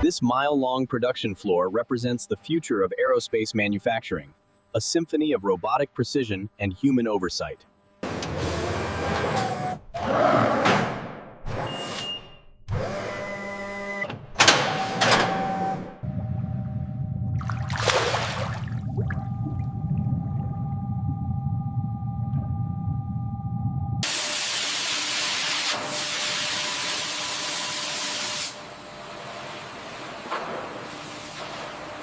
This mile-long production floor represents the future of aerospace manufacturing, a symphony of robotic precision and human oversight.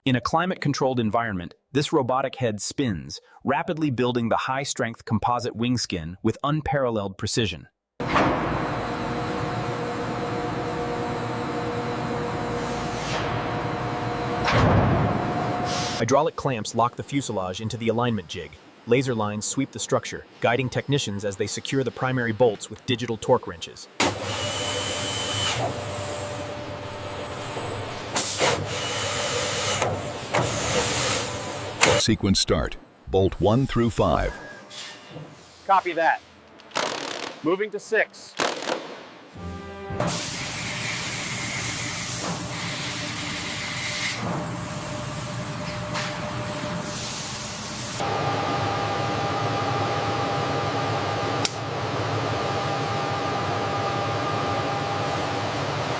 In a climate-controlled environment, this robotic head spins, rapidly building the high-strength composite wing skin with unparalleled precision. Hydraulic clamps lock the fuselage into the alignment jig. Laser lines sweep the structure, guiding technicians as they secure the primary bolts with digital torque wrenches. Sequence start. Bolt 1 through 5. Copy that. Moving to 6.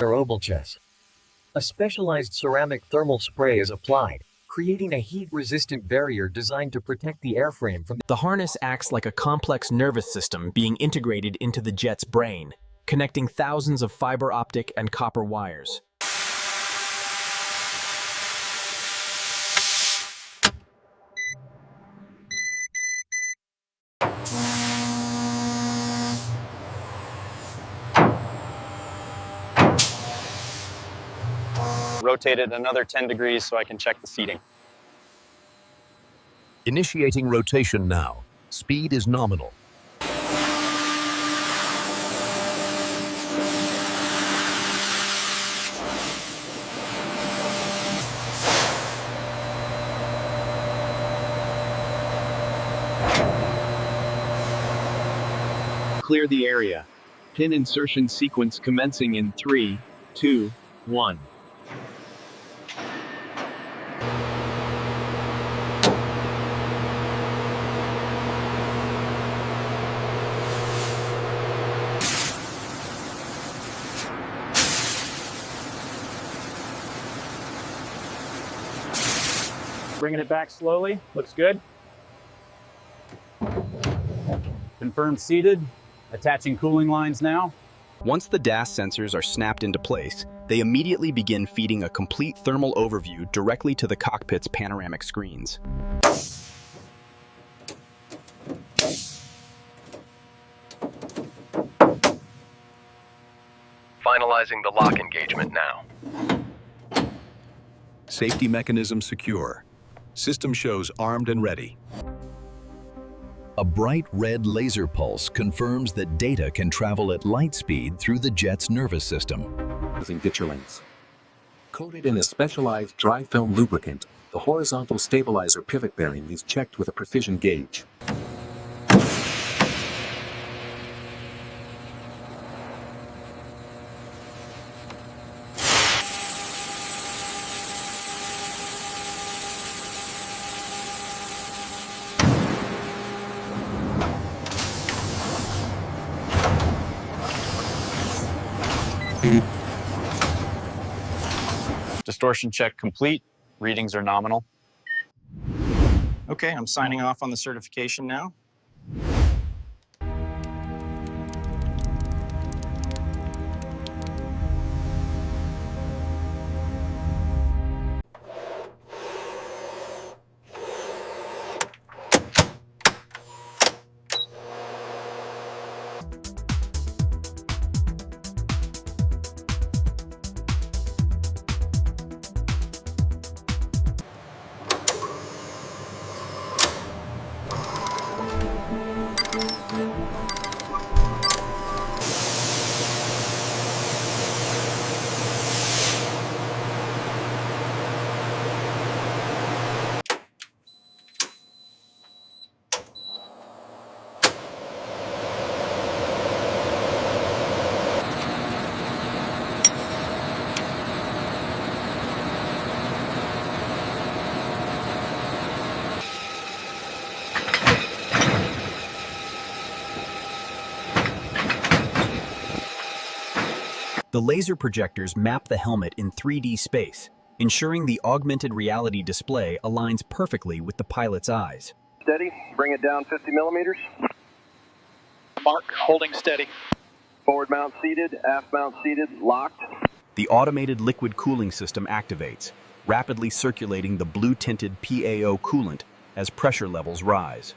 Robotics. A specialized ceramic thermal spray is applied, creating a heat-resistant barrier designed to protect the airframe from The harness acts like a complex nervous system being integrated into the jet's brain, connecting thousands of fiber optic and copper wires. Rotate it another 10 degrees so I can check the seating. Initiating rotation now. Speed is nominal. Clear the area. Pin insertion sequence commencing in 3, 2, 1. Bringing it back slowly. Looks good. Confirmed seated. Attaching cooling lines now. Once the DAS sensors are snapped into place, they immediately begin feeding a complete thermal overview directly to the cockpit's panoramic screens. Finalizing the lock engagement now. Safety mechanism secure. System shows armed and ready. A bright red laser pulse confirms that data can travel at light speed through the jet's nervous system. Using ditcher links. Coated in a specialized dry film lubricant, the horizontal stabilizer pivot bearing is checked with a precision gauge. Distortion check complete. Readings are nominal. Okay, I'm signing off on the certification now. The laser projectors map the helmet in 3D space, ensuring the augmented reality display aligns perfectly with the pilot's eyes. Steady, bring it down 50 millimeters. Mark, holding steady. Forward mount seated, aft mount seated, locked. The automated liquid cooling system activates, rapidly circulating the blue-tinted PAO coolant as pressure levels rise.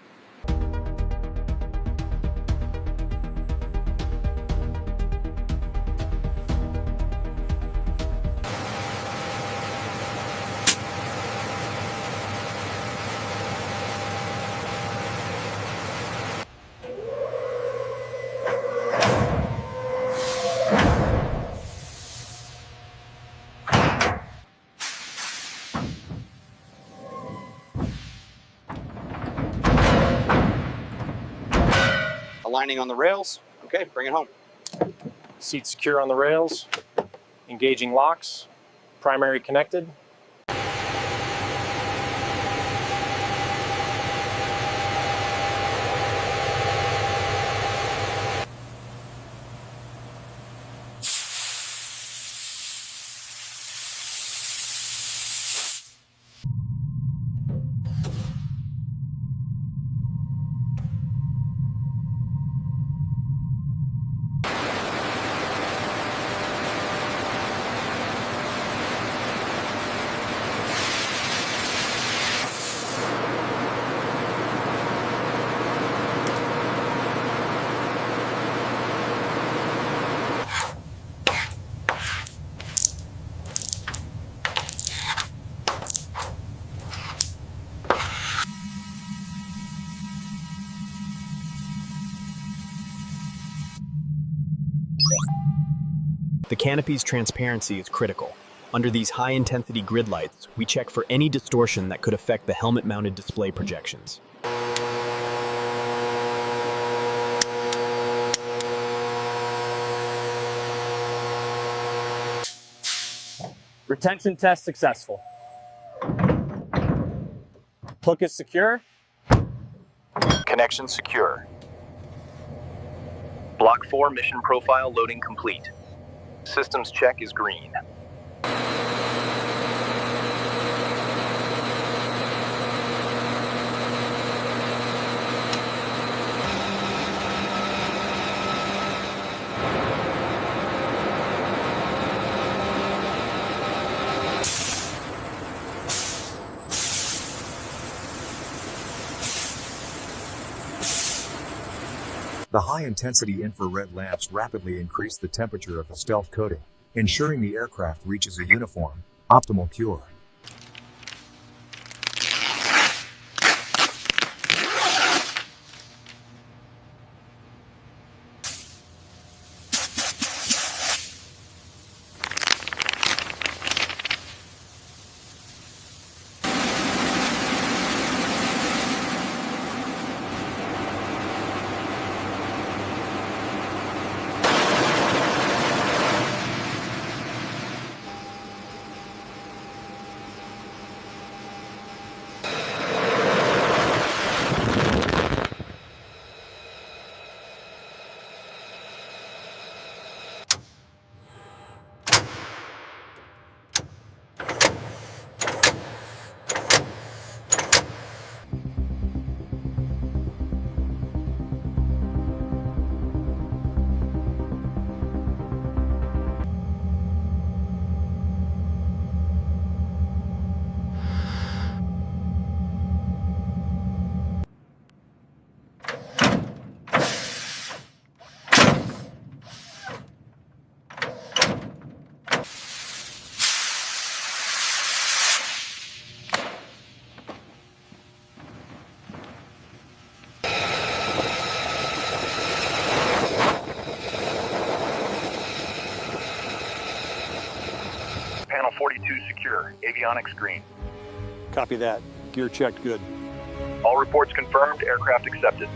Aligning on the rails. Okay, bring it home. Seat secure on the rails. Engaging locks. Primary connected. The canopy's transparency is critical. Under these high-intensity grid lights, we check for any distortion that could affect the helmet-mounted display projections. Retention test successful. Hook is secure. Connection secure. Block 4 mission profile loading complete. Systems check is green. The high-intensity infrared lamps rapidly increase the temperature of the stealth coating, ensuring the aircraft reaches a uniform, optimal cure. Panel 42 secure. Avionics green. Copy that. Gear checked good. All reports confirmed. Aircraft accepted.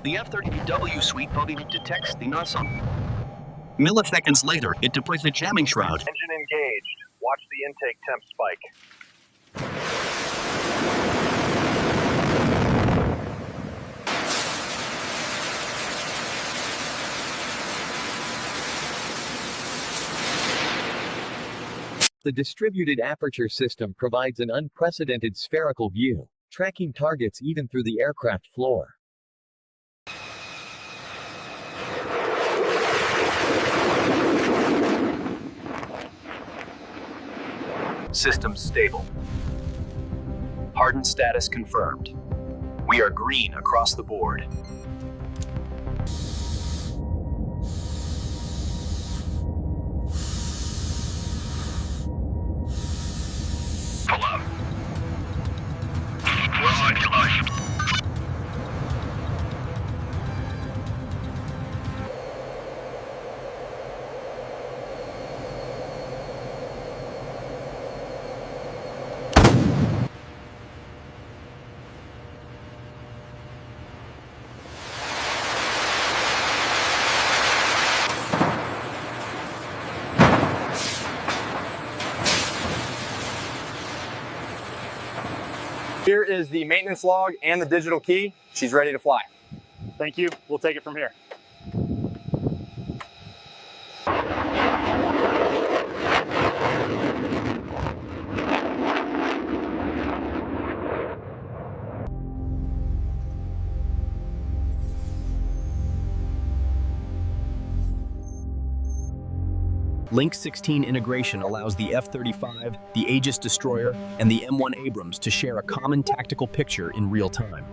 The F-35W sweep body detects the nozzle. Milliseconds later, it deploys the jamming shroud. Engine engaged. Watch the intake temp spike. The distributed aperture system provides an unprecedented spherical view, tracking targets even through the aircraft floor. Systems stable. Hardened status confirmed. We are green across the board. Pull up. We're on to life. Here is the maintenance log and the digital key. She's ready to fly. Thank you. We'll take it from here. Link 16 integration allows the F-35, the Aegis destroyer, and the M1 Abrams to share a common tactical picture in real time.